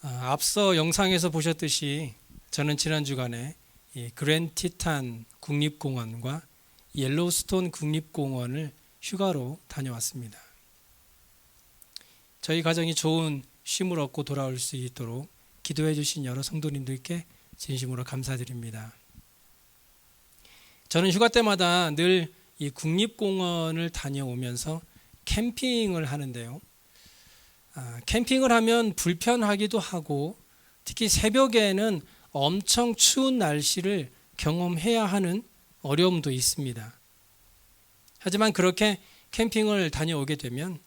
앞서 영상에서 보셨듯이 저는 지난 주간에 이 그랜 티탄 국립공원과 옐로우스톤 국립공원을 휴가로 다녀왔습니다. 저희 가정이 좋은 쉼을 얻고 돌아올 수 있도록 기도해 주신 여러 성도님들께 진심으로 감사드립니다. 저는 휴가 때마다 늘 이 국립공원을 다녀오면서 캠핑을 하는데요. 캠핑을 하면 불편하기도 하고 특히 새벽에는 엄청 추운 날씨를 경험해야 하는 어려움도 있습니다. 하지만 그렇게 캠핑을 다녀오게 되면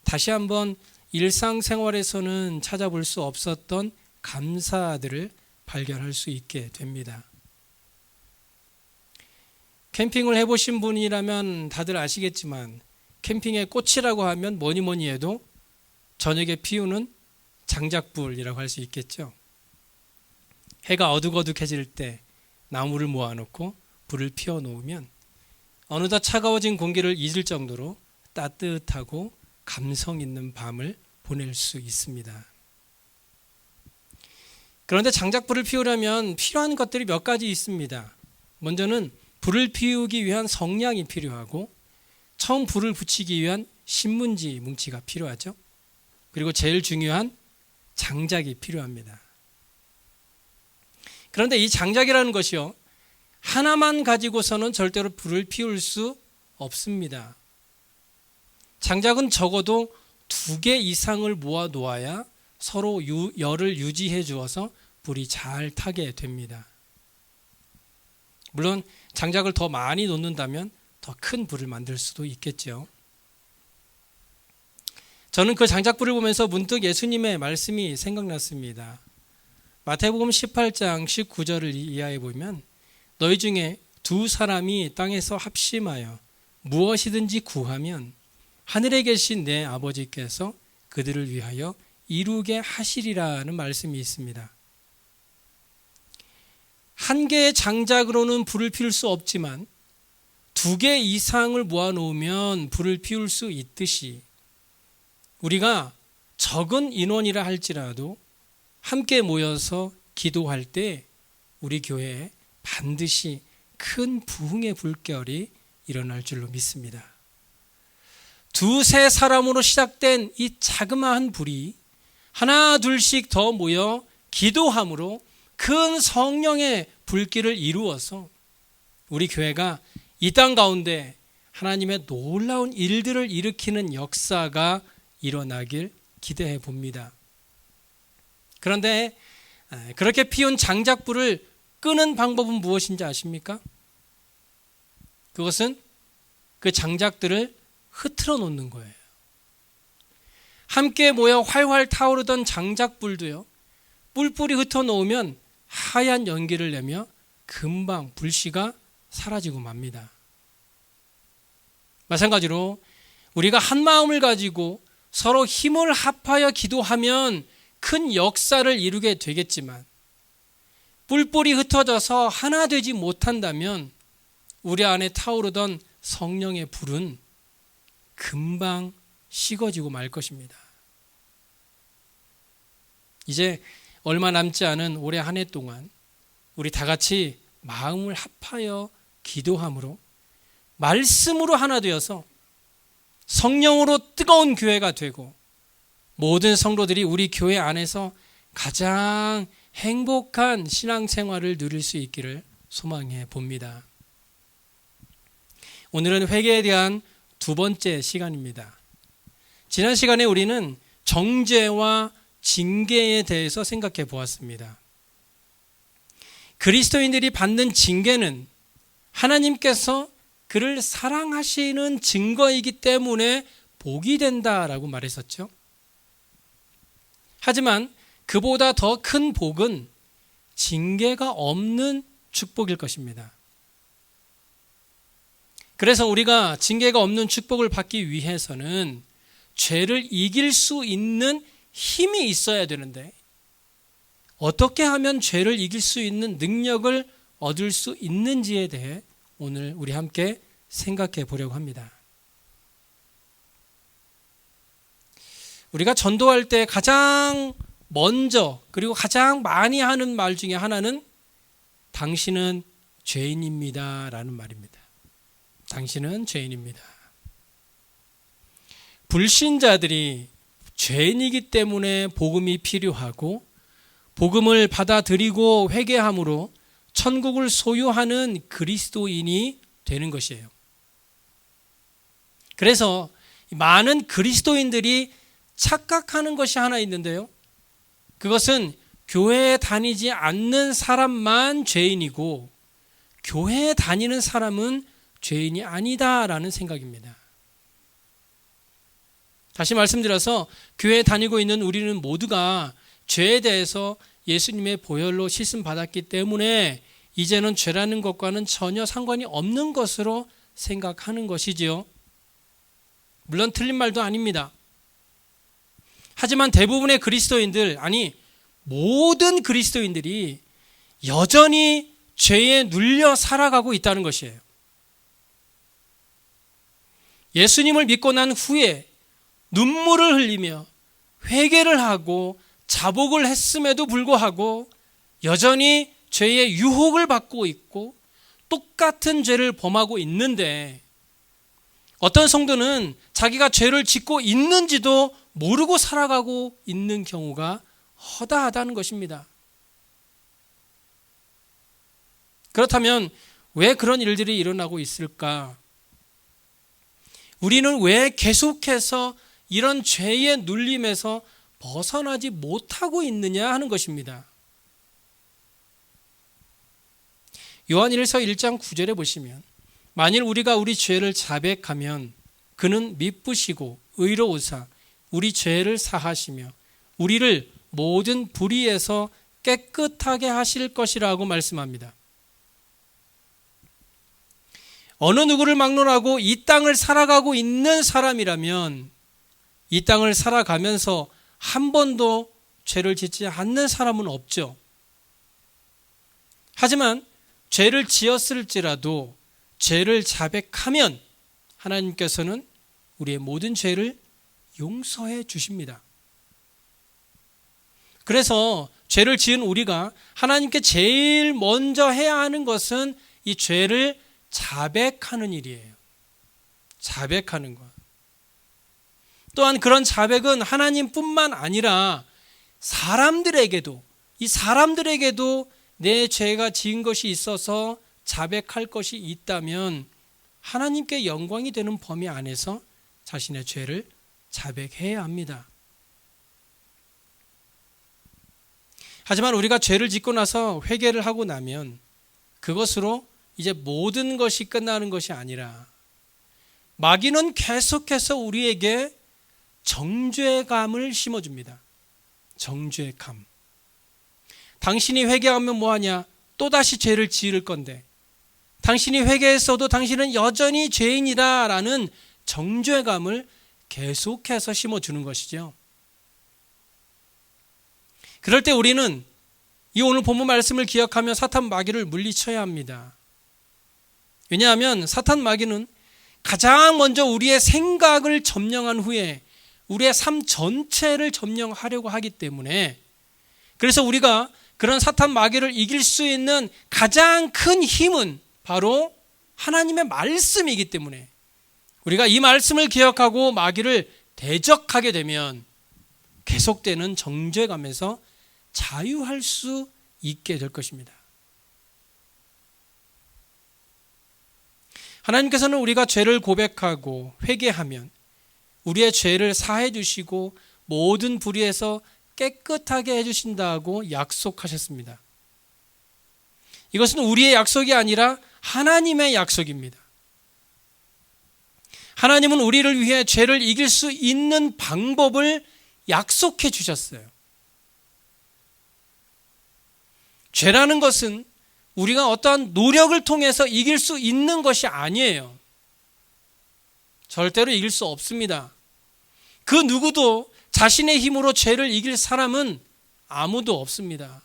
다시 한번 일상생활에서는 찾아볼 수 없었던 감사들을 발견할 수 있게 됩니다. 캠핑을 해보신 분이라면 다들 아시겠지만 캠핑의 꽃이라고 하면 뭐니 해도 저녁에 피우는 장작불이라고 할 수 있겠죠. 해가 어둑어둑해질 때 나무를 모아놓고 불을 피워놓으면 어느덧 차가워진 공기를 잊을 정도로 따뜻하고 감성 있는 밤을 보낼 수 있습니다. 그런데 장작불을 피우려면 필요한 것들이 몇 가지 있습니다. 먼저는 불을 피우기 위한 성냥이 필요하고 처음 불을 붙이기 위한 신문지 뭉치가 필요하죠. 그리고 제일 중요한 장작이 필요합니다. 그런데 이 장작이라는 것이요, 하나만 가지고서는 절대로 불을 피울 수 없습니다. 장작은 적어도 2개 이상을 모아 놓아야 서로 열을 유지해 주어서 불이 잘 타게 됩니다. 물론 장작을 더 많이 놓는다면 더 큰 불을 만들 수도 있겠죠. 저는 그 장작불을 보면서 문득 예수님의 말씀이 생각났습니다. 마태복음 18장 19절을 이하에 보면 너희 중에 2 사람이 땅에서 합심하여 무엇이든지 구하면 하늘에 계신 내 아버지께서 그들을 위하여 이루게 하시리라는 말씀이 있습니다. 한 개의 장작으로는 불을 피울 수 없지만 2개 이상을 모아놓으면 불을 피울 수 있듯이 우리가 적은 인원이라 할지라도 함께 모여서 기도할 때 우리 교회에 반드시 큰 부흥의 불결이 일어날 줄로 믿습니다. 2-3 사람으로 시작된 이 자그마한 불이 하나 둘씩 더 모여 기도함으로 큰 성령의 불길을 이루어서 우리 교회가 이 땅 가운데 하나님의 놀라운 일들을 일으키는 역사가 일어나길 기대해 봅니다. 그런데 그렇게 피운 장작불을 끄는 방법은 무엇인지 아십니까? 그것은 그 장작들을 흐트러 놓는 거예요. 함께 모여 활활 타오르던 장작불도요, 뿔뿔이 흩어 놓으면 하얀 연기를 내며 금방 불씨가 사라지고 맙니다. 마찬가지로 우리가 한 마음을 가지고 서로 힘을 합하여 기도하면 큰 역사를 이루게 되겠지만 뿔뿔이 흩어져서 하나 되지 못한다면 우리 안에 타오르던 성령의 불은 금방 식어지고 말 것입니다. 이제 얼마 남지 않은 올해 한 해 동안 우리 다 같이 마음을 합하여 기도함으로 말씀으로 하나 되어서 성령으로 뜨거운 교회가 되고 모든 성도들이 우리 교회 안에서 가장 행복한 신앙생활을 누릴 수 있기를 소망해 봅니다. 오늘은 회개에 대한 2번째 시간입니다. 지난 시간에 우리는 정죄와 징계에 대해서 생각해 보았습니다. 그리스도인들이 받는 징계는 하나님께서 그를 사랑하시는 증거이기 때문에 복이 된다라고 말했었죠. 하지만 그보다 더 큰 복은 징계가 없는 축복일 것입니다. 그래서 우리가 징계가 없는 축복을 받기 위해서는 죄를 이길 수 있는 힘이 있어야 되는데 어떻게 하면 죄를 이길 수 있는 능력을 얻을 수 있는지에 대해 오늘 우리 함께 생각해 보려고 합니다. 우리가 전도할 때 가장 먼저 그리고 가장 많이 하는 말 중에 하나는 당신은 죄인입니다 라는 말입니다. 당신은 죄인입니다. 불신자들이 죄인이기 때문에 복음이 필요하고 복음을 받아들이고 회개함으로 천국을 소유하는 그리스도인이 되는 것이에요. 그래서 많은 그리스도인들이 착각하는 것이 하나 있는데요. 그것은 교회에 다니지 않는 사람만 죄인이고 교회에 다니는 사람은 죄인이 아니다라는 생각입니다. 다시 말씀드려서 교회에 다니고 있는 우리는 모두가 죄에 대해서 예수님의 보혈로 씻음 받았기 때문에 이제는 죄라는 것과는 전혀 상관이 없는 것으로 생각하는 것이지요. 물론 틀린 말도 아닙니다. 하지만 대부분의 그리스도인들, 아니 모든 그리스도인들이 여전히 죄에 눌려 살아가고 있다는 것이에요. 예수님을 믿고 난 후에 눈물을 흘리며 회개를 하고 자복을 했음에도 불구하고 여전히 죄의 유혹을 받고 있고 똑같은 죄를 범하고 있는데 어떤 성도는 자기가 죄를 짓고 있는지도 모르고 살아가고 있는 경우가 허다하다는 것입니다. 그렇다면 왜 그런 일들이 일어나고 있을까? 우리는 왜 계속해서 이런 죄의 눌림에서 벗어나지 못하고 있느냐 하는 것입니다. 요한일서 1장 9절에 보시면 만일 우리가 우리 죄를 자백하면 그는 미쁘시고 의로우사 우리 죄를 사하시며 우리를 모든 불의에서 깨끗하게 하실 것이라고 말씀합니다. 어느 누구를 막론하고 이 땅을 살아가고 있는 사람이라면 이 땅을 살아가면서 한 번도 죄를 짓지 않는 사람은 없죠. 하지만 죄를 지었을지라도 죄를 자백하면 하나님께서는 우리의 모든 죄를 용서해 주십니다. 그래서 죄를 지은 우리가 하나님께 제일 먼저 해야 하는 것은 이 죄를 자백하는 일이에요. 자백하는 것. 또한 그런 자백은 하나님뿐만 아니라 사람들에게도 내 죄가 지은 것이 있어서 자백할 것이 있다면 하나님께 영광이 되는 범위 안에서 자신의 죄를 자백해야 합니다. 하지만 우리가 죄를 짓고 나서 회개를 하고 나면 그것으로 이제 모든 것이 끝나는 것이 아니라 마귀는 계속해서 우리에게 정죄감을 심어줍니다. 정죄감. 당신이 회개하면 뭐하냐? 또다시 죄를 지을 건데 당신이 회개했어도 당신은 여전히 죄인이다라는 정죄감을 계속해서 심어주는 것이죠. 그럴 때 우리는 이 오늘 본문 말씀을 기억하며 사탄 마귀를 물리쳐야 합니다. 왜냐하면 사탄 마귀는 가장 먼저 우리의 생각을 점령한 후에 우리의 삶 전체를 점령하려고 하기 때문에 그래서 우리가 그런 사탄 마귀를 이길 수 있는 가장 큰 힘은 바로 하나님의 말씀이기 때문에 우리가 이 말씀을 기억하고 마귀를 대적하게 되면 계속되는 정죄감에서 자유할 수 있게 될 것입니다. 하나님께서는 우리가 죄를 고백하고 회개하면 우리의 죄를 사해 주시고 모든 불의에서 깨끗하게 해주신다고 약속하셨습니다. 이것은 우리의 약속이 아니라 하나님의 약속입니다. 하나님은 우리를 위해 죄를 이길 수 있는 방법을 약속해 주셨어요. 죄라는 것은 우리가 어떠한 노력을 통해서 이길 수 있는 것이 아니에요. 절대로 이길 수 없습니다. 그 누구도 자신의 힘으로 죄를 이길 사람은 아무도 없습니다.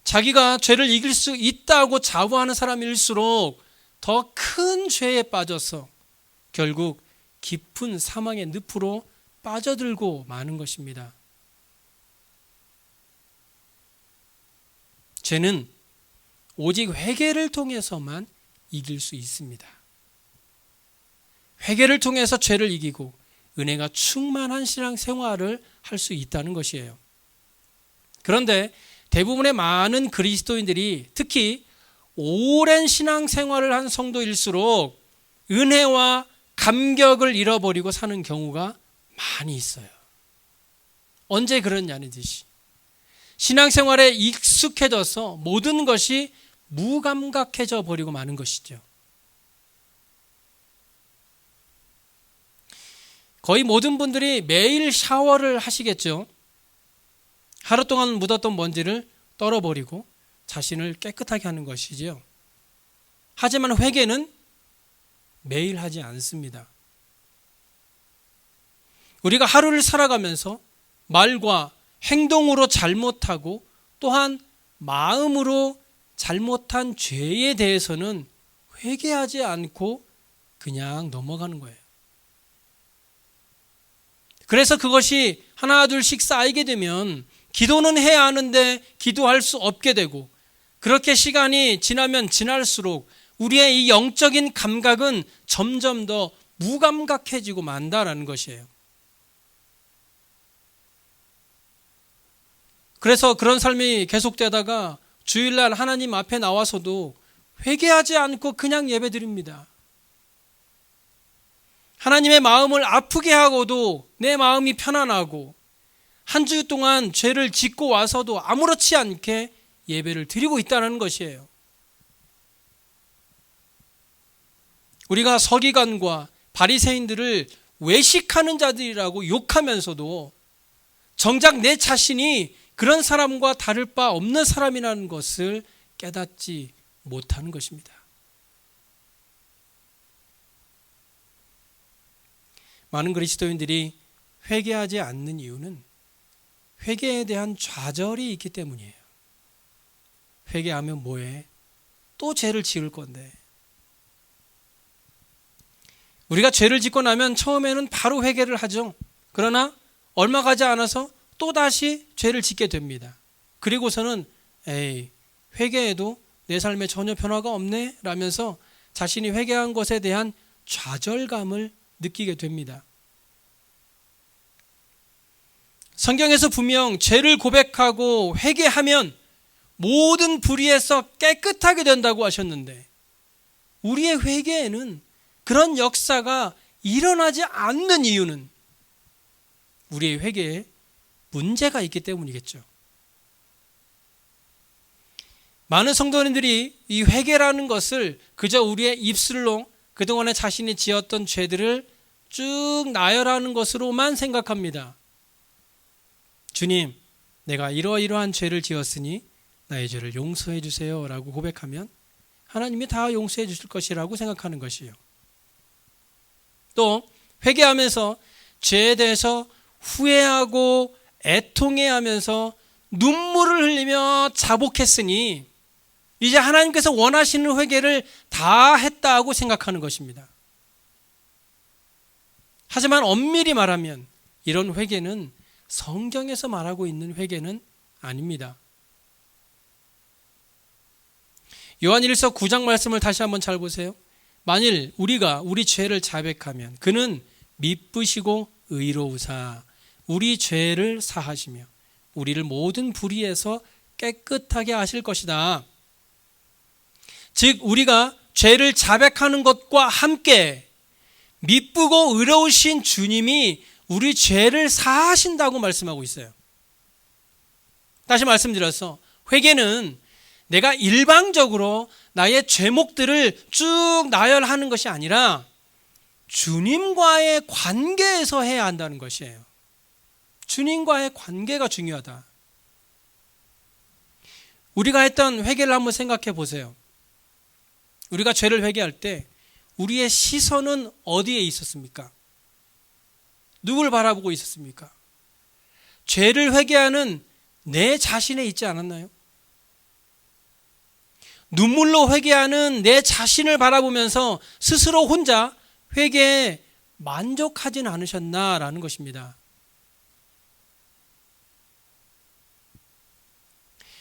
자기가 죄를 이길 수 있다고 자부하는 사람일수록 더 큰 죄에 빠져서 결국 깊은 사망의 늪으로 빠져들고 마는 것입니다. 죄는 오직 회개를 통해서만 이길 수 있습니다. 회개를 통해서 죄를 이기고 은혜가 충만한 신앙생활을 할 수 있다는 것이에요. 그런데 대부분의 많은 그리스도인들이 특히 오랜 신앙생활을 한 성도일수록 은혜와 감격을 잃어버리고 사는 경우가 많이 있어요. 언제 그러냐는 듯이 신앙생활에 익숙해져서 모든 것이 무감각해져 버리고 마는 것이죠. 거의 모든 분들이 매일 샤워를 하시겠죠. 하루 동안 묻었던 먼지를 떨어버리고 자신을 깨끗하게 하는 것이지요. 하지만 회개는 매일 하지 않습니다. 우리가 하루를 살아가면서 말과 행동으로 잘못하고 또한 마음으로 잘못한 죄에 대해서는 회개하지 않고 그냥 넘어가는 거예요. 그래서 그것이 하나 둘씩 쌓이게 되면 기도는 해야 하는데 기도할 수 없게 되고, 그렇게 시간이 지나면 지날수록 우리의 이 영적인 감각은 점점 더 무감각해지고 만다라는 것이에요. 그래서 그런 삶이 계속되다가 주일날 하나님 앞에 나와서도 회개하지 않고 그냥 예배드립니다. 하나님의 마음을 아프게 하고도 내 마음이 편안하고 한 주 동안 죄를 짓고 와서도 아무렇지 않게 예배를 드리고 있다는 것이에요. 우리가 서기관과 바리새인들을 외식하는 자들이라고 욕하면서도 정작 내 자신이 그런 사람과 다를 바 없는 사람이라는 것을 깨닫지 못하는 것입니다. 많은 그리스도인들이 회개하지 않는 이유는 회개에 대한 좌절이 있기 때문이에요. 회개하면 뭐해? 또 죄를 지을 건데. 우리가 죄를 짓고 나면 처음에는 바로 회개를 하죠. 그러나 얼마 가지 않아서 또다시 죄를 짓게 됩니다. 그리고서는 회개해도 내 삶에 전혀 변화가 없네 라면서 자신이 회개한 것에 대한 좌절감을 느끼게 됩니다. 성경에서 분명 죄를 고백하고 회개하면 모든 불의에서 깨끗하게 된다고 하셨는데, 우리의 회개에는 그런 역사가 일어나지 않는 이유는 우리의 회개에 문제가 있기 때문이겠죠. 많은 성도님들이 이 회개라는 것을 그저 우리의 입술로 그동안에 자신이 지었던 죄들을 쭉 나열하는 것으로만 생각합니다. 주님, 내가 이러이러한 죄를 지었으니 나의 죄를 용서해 주세요 라고 고백하면 하나님이 다 용서해 주실 것이라고 생각하는 것이에요. 또 회개하면서 죄에 대해서 후회하고 애통해하면서 눈물을 흘리며 자복했으니 이제 하나님께서 원하시는 회개를 다 했다고 생각하는 것입니다. 하지만 엄밀히 말하면 이런 회개는 성경에서 말하고 있는 회개는 아닙니다. 요한일서 9장 말씀을 다시 한번 잘 보세요. 만일 우리가 우리 죄를 자백하면 그는 미쁘시고 의로우사 우리 죄를 사하시며 우리를 모든 불의에서 깨끗하게 하실 것이다. 즉 우리가 죄를 자백하는 것과 함께 미쁘고 의로우신 주님이 우리 죄를 사하신다고 말씀하고 있어요. 다시 말씀드려서 회개는 내가 일방적으로 나의 죄목들을 쭉 나열하는 것이 아니라 주님과의 관계에서 해야 한다는 것이에요. 주님과의 관계가 중요하다. 우리가 했던 회개를 한번 생각해 보세요. 우리가 죄를 회개할 때 우리의 시선은 어디에 있었습니까? 누굴 바라보고 있었습니까? 죄를 회개하는 내 자신에 있지 않았나요? 눈물로 회개하는 내 자신을 바라보면서 스스로 혼자 회개에 만족하진 않으셨나라는 것입니다.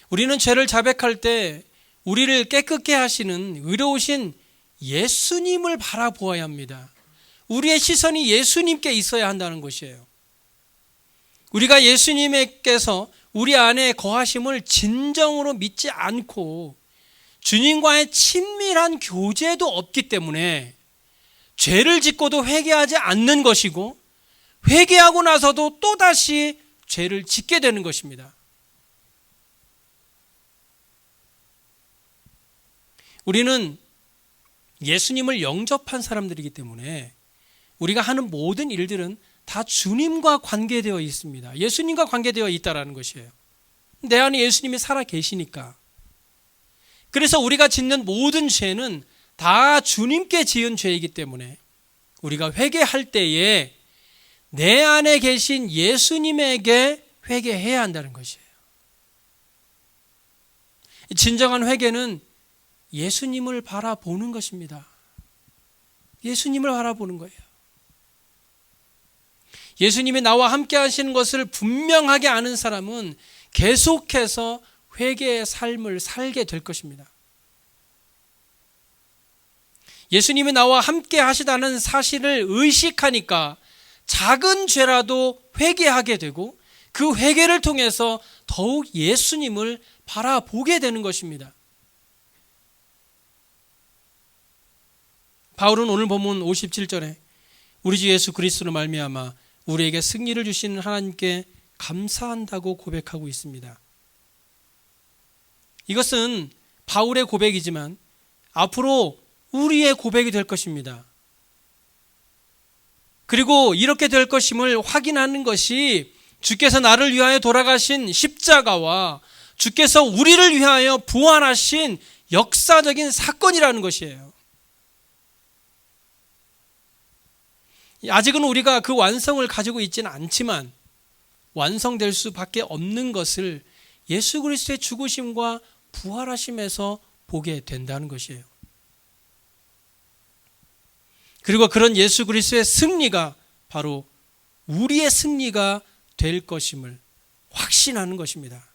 우리는 죄를 자백할 때 우리를 깨끗게 하시는 의로우신 예수님을 바라보아야 합니다. 우리의 시선이 예수님께 있어야 한다는 것이에요. 우리가 예수님께서 우리 안에 거하심을 진정으로 믿지 않고 주님과의 친밀한 교제도 없기 때문에 죄를 짓고도 회개하지 않는 것이고, 회개하고 나서도 또다시 죄를 짓게 되는 것입니다. 우리는 예수님을 영접한 사람들이기 때문에 우리가 하는 모든 일들은 다 주님과 관계되어 있습니다. 예수님과 관계되어 있다는 것이에요. 내 안에 예수님이 살아 계시니까. 그래서 우리가 짓는 모든 죄는 다 주님께 지은 죄이기 때문에 우리가 회개할 때에 내 안에 계신 예수님에게 회개해야 한다는 것이에요. 진정한 회개는 예수님을 바라보는 것입니다. 예수님을 바라보는 거예요. 예수님이 나와 함께 하시는 것을 분명하게 아는 사람은 계속해서 회개의 삶을 살게 될 것입니다. 예수님이 나와 함께 하시다는 사실을 의식하니까 작은 죄라도 회개하게 되고, 그 회개를 통해서 더욱 예수님을 바라보게 되는 것입니다. 바울은 오늘 본문 57절에 우리 주 예수 그리스도로 말미암아 우리에게 승리를 주시는 하나님께 감사한다고 고백하고 있습니다. 이것은 바울의 고백이지만 앞으로 우리의 고백이 될 것입니다. 그리고 이렇게 될 것임을 확인하는 것이 주께서 나를 위하여 돌아가신 십자가와 주께서 우리를 위하여 부활하신 역사적인 사건이라는 것이에요. 아직은 우리가 그 완성을 가지고 있지는 않지만 완성될 수밖에 없는 것을 예수 그리스도의 죽으심과 부활하심에서 보게 된다는 것이에요. 그리고 그런 예수 그리스도의 승리가 바로 우리의 승리가 될 것임을 확신하는 것입니다.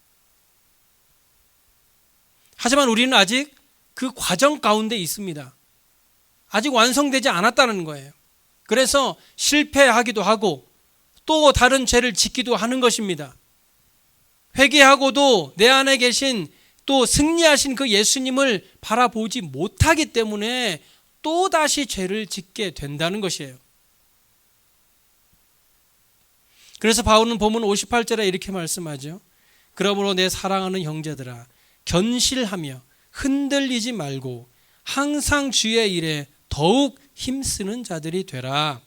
하지만 우리는 아직 그 과정 가운데 있습니다. 아직 완성되지 않았다는 거예요. 그래서 실패하기도 하고 또 다른 죄를 짓기도 하는 것입니다. 회개하고도 내 안에 계신 또 승리하신 그 예수님을 바라보지 못하기 때문에 또다시 죄를 짓게 된다는 것이에요. 그래서 바울은 본문 58절에 이렇게 말씀하죠. 그러므로 내 사랑하는 형제들아, 견실하며 흔들리지 말고 항상 주의 일에 더욱 힘쓰는 자들이 되라.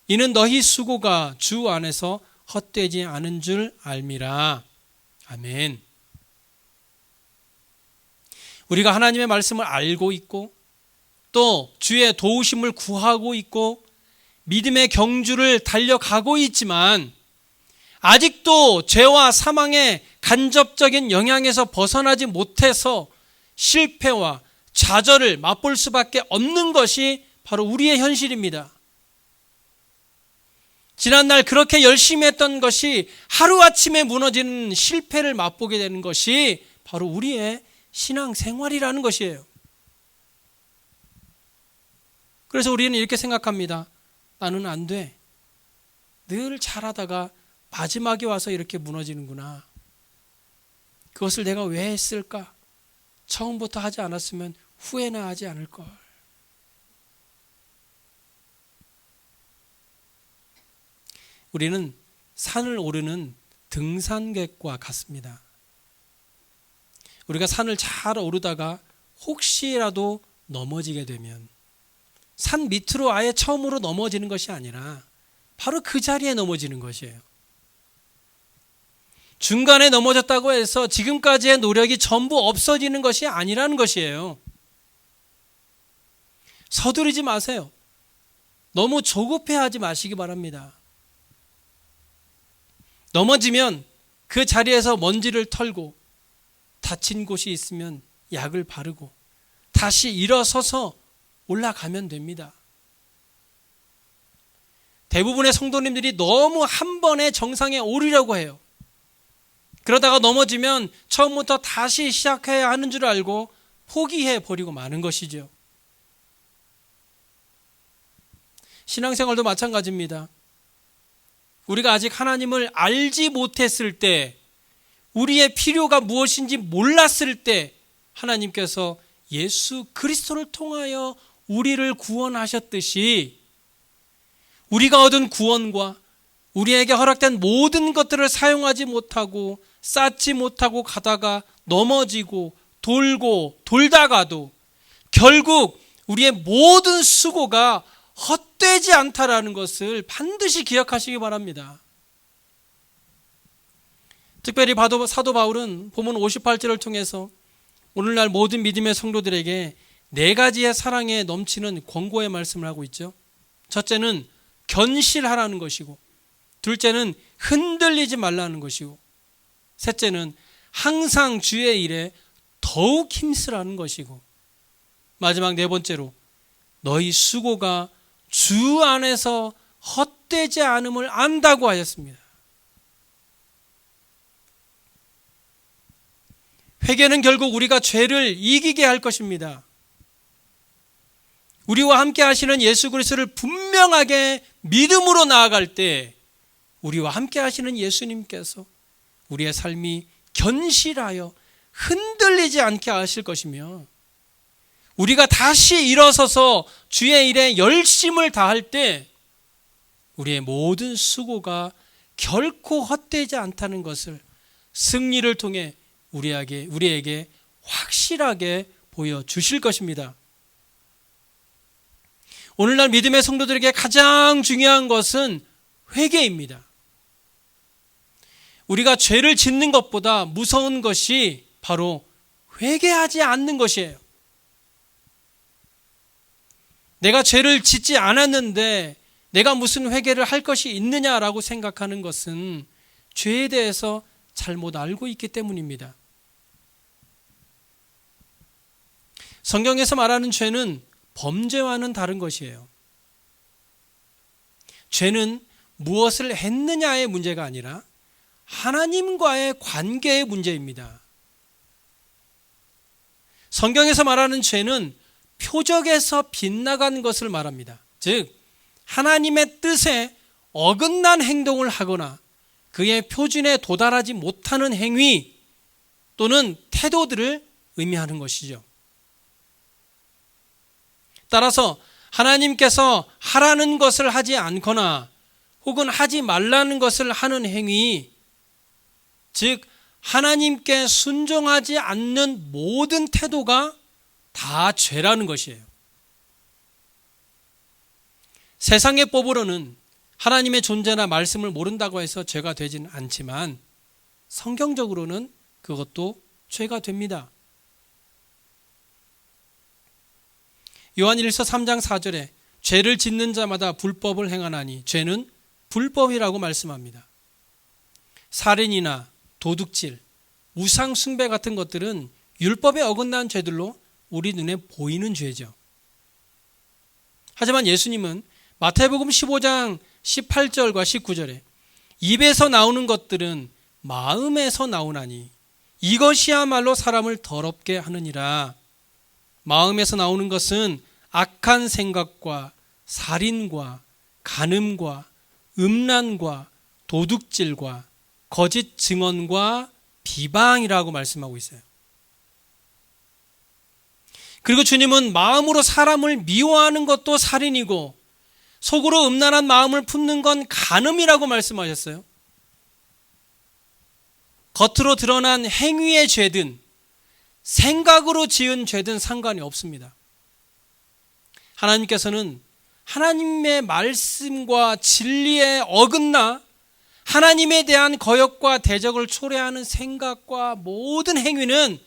이는 너희 수고가 주 안에서 헛되지 않은 줄 알미라. 아멘. 우리가 하나님의 말씀을 알고 있고 또 주의 도우심을 구하고 있고 믿음의 경주를 달려가고 있지만 아직도 죄와 사망의 간접적인 영향에서 벗어나지 못해서 실패와 좌절을 맛볼 수밖에 없는 것이 바로 우리의 현실입니다. 지난날 그렇게 열심히 했던 것이 하루아침에 무너지는 실패를 맛보게 되는 것이 바로 우리의 신앙생활이라는 것이에요. 그래서 우리는 이렇게 생각합니다. 나는 안 돼. 늘 잘하다가 마지막에 와서 이렇게 무너지는구나. 그것을 내가 왜 했을까? 처음부터 하지 않았으면 후회나 하지 않을걸. 우리는 산을 오르는 등산객과 같습니다. 우리가 산을 잘 오르다가 혹시라도 넘어지게 되면 산 밑으로 아예 처음으로 넘어지는 것이 아니라 바로 그 자리에 넘어지는 것이에요. 중간에 넘어졌다고 해서 지금까지의 노력이 전부 없어지는 것이 아니라는 것이에요. 서두르지 마세요. 너무 조급해하지 마시기 바랍니다. 넘어지면 그 자리에서 먼지를 털고 다친 곳이 있으면 약을 바르고 다시 일어서서 올라가면 됩니다. 대부분의 성도님들이 너무 한 번에 정상에 오르려고 해요. 그러다가 넘어지면 처음부터 다시 시작해야 하는 줄 알고 포기해 버리고 마는 것이죠. 신앙생활도 마찬가지입니다. 우리가 아직 하나님을 알지 못했을 때, 우리의 필요가 무엇인지 몰랐을 때 하나님께서 예수 그리스도를 통하여 우리를 구원하셨듯이 우리가 얻은 구원과 우리에게 허락된 모든 것들을 사용하지 못하고 쌓지 못하고 가다가 넘어지고 돌고 돌다가도 결국 우리의 모든 수고가 헛되지 않다라는 것을 반드시 기억하시기 바랍니다. 특별히 사도 바울은 본문 58절을 통해서 오늘날 모든 믿음의 성도들에게 4가지의 사랑에 넘치는 권고의 말씀을 하고 있죠. 첫째는 견실하라는 것이고, 둘째는 흔들리지 말라는 것이고, 셋째는 항상 주의 일에 더욱 힘쓰라는 것이고, 마지막 4번째로 너희 수고가 주 안에서 헛되지 않음을 안다고 하였습니다. 회개는 결국 우리가 죄를 이기게 할 것입니다. 우리와 함께 하시는 예수 그리스도를 분명하게 믿음으로 나아갈 때 우리와 함께 하시는 예수님께서 우리의 삶이 견실하여 흔들리지 않게 하실 것이며, 우리가 다시 일어서서 주의 일에 열심을 다할 때 우리의 모든 수고가 결코 헛되지 않다는 것을 승리를 통해 우리에게 확실하게 보여주실 것입니다. 오늘날 믿음의 성도들에게 가장 중요한 것은 회개입니다. 우리가 죄를 짓는 것보다 무서운 것이 바로 회개하지 않는 것이에요. 내가 죄를 짓지 않았는데 내가 무슨 회개를 할 것이 있느냐라고 생각하는 것은 죄에 대해서 잘못 알고 있기 때문입니다. 성경에서 말하는 죄는 범죄와는 다른 것이에요. 죄는 무엇을 했느냐의 문제가 아니라 하나님과의 관계의 문제입니다. 성경에서 말하는 죄는 표적에서 빗나간 것을 말합니다. 즉, 하나님의 뜻에 어긋난 행동을 하거나 그의 표준에 도달하지 못하는 행위 또는 태도들을 의미하는 것이죠. 따라서 하나님께서 하라는 것을 하지 않거나 혹은 하지 말라는 것을 하는 행위, 즉 하나님께 순종하지 않는 모든 태도가 다 죄라는 것이에요. 세상의 법으로는 하나님의 존재나 말씀을 모른다고 해서 죄가 되지는 않지만 성경적으로는 그것도 죄가 됩니다. 요한일서 3장 4절에 죄를 짓는 자마다 불법을 행하나니 죄는 불법이라고 말씀합니다. 살인이나 도둑질, 우상 숭배 같은 것들은 율법에 어긋난 죄들로 우리 눈에 보이는 죄죠. 하지만 예수님은 마태복음 15장 18절과 19절에 입에서 나오는 것들은 마음에서 나오나니 이것이야말로 사람을 더럽게 하느니라. 마음에서 나오는 것은 악한 생각과 살인과 간음과 음란과 도둑질과 거짓 증언과 비방이라고 말씀하고 있어요. 그리고 주님은 마음으로 사람을 미워하는 것도 살인이고 속으로 음란한 마음을 품는 건 간음이라고 말씀하셨어요. 겉으로 드러난 행위의 죄든 생각으로 지은 죄든 상관이 없습니다. 하나님께서는 하나님의 말씀과 진리에 어긋나 하나님에 대한 거역과 대적을 초래하는 생각과 모든 행위는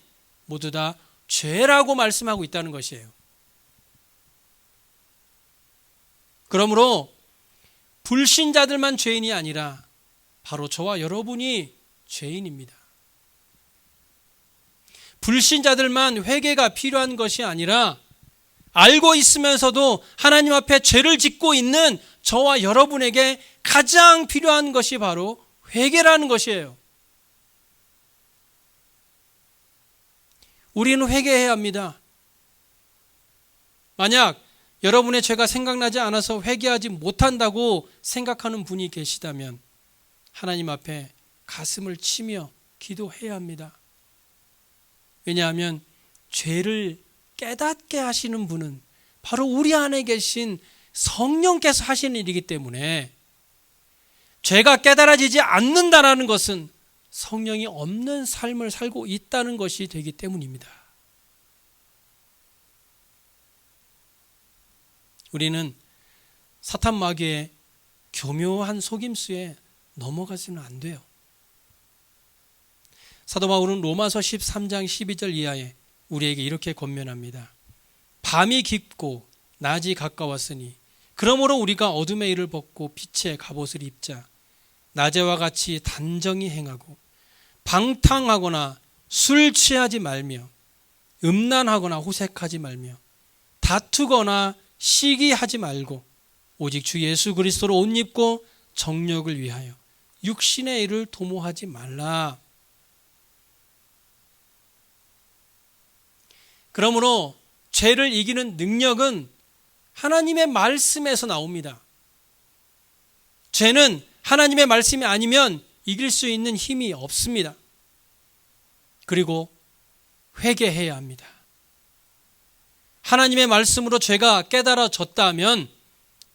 모두 다 죄라고 말씀하고 있다는 것이에요. 그러므로 불신자들만 죄인이 아니라 바로 저와 여러분이 죄인입니다. 불신자들만 회개가 필요한 것이 아니라 알고 있으면서도 하나님 앞에 죄를 짓고 있는 저와 여러분에게 가장 필요한 것이 바로 회개라는 것이에요. 우리는 회개해야 합니다. 만약 여러분의 죄가 생각나지 않아서 회개하지 못한다고 생각하는 분이 계시다면 하나님 앞에 가슴을 치며 기도해야 합니다. 왜냐하면 죄를 깨닫게 하시는 분은 바로 우리 안에 계신 성령께서 하시는 일이기 때문에 죄가 깨달아지지 않는다는 것은 성령이 없는 삶을 살고 있다는 것이 되기 때문입니다. 우리는 사탄 마귀의 교묘한 속임수에 넘어가서는 안 돼요. 사도 바울은 로마서 13장 12절 이하에 우리에게 이렇게 권면합니다. 밤이 깊고 낮이 가까웠으니 그러므로 우리가 어둠의 일을 벗고 빛의 갑옷을 입자. 낮에와 같이 단정히 행하고 방탕하거나 술 취하지 말며 음란하거나 호색하지 말며 다투거나 시기하지 말고 오직 주 예수 그리스도로 옷 입고 정욕을 위하여 육신의 일을 도모하지 말라. 그러므로 죄를 이기는 능력은 하나님의 말씀에서 나옵니다. 죄는 하나님의 말씀이 아니면 이길 수 있는 힘이 없습니다. 그리고 회개해야 합니다. 하나님의 말씀으로 죄가 깨달아졌다면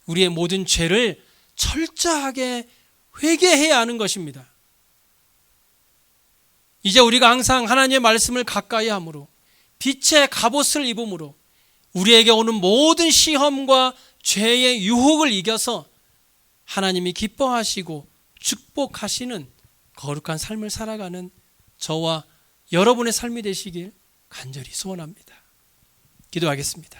우리의 모든 죄를 철저하게 회개해야 하는 것입니다. 이제 우리가 항상 하나님의 말씀을 가까이 함으로 빛의 갑옷을 입음으로 우리에게 오는 모든 시험과 죄의 유혹을 이겨서 하나님이 기뻐하시고 축복하시는 거룩한 삶을 살아가는 저와 여러분의 삶이 되시길 간절히 소원합니다. 기도하겠습니다.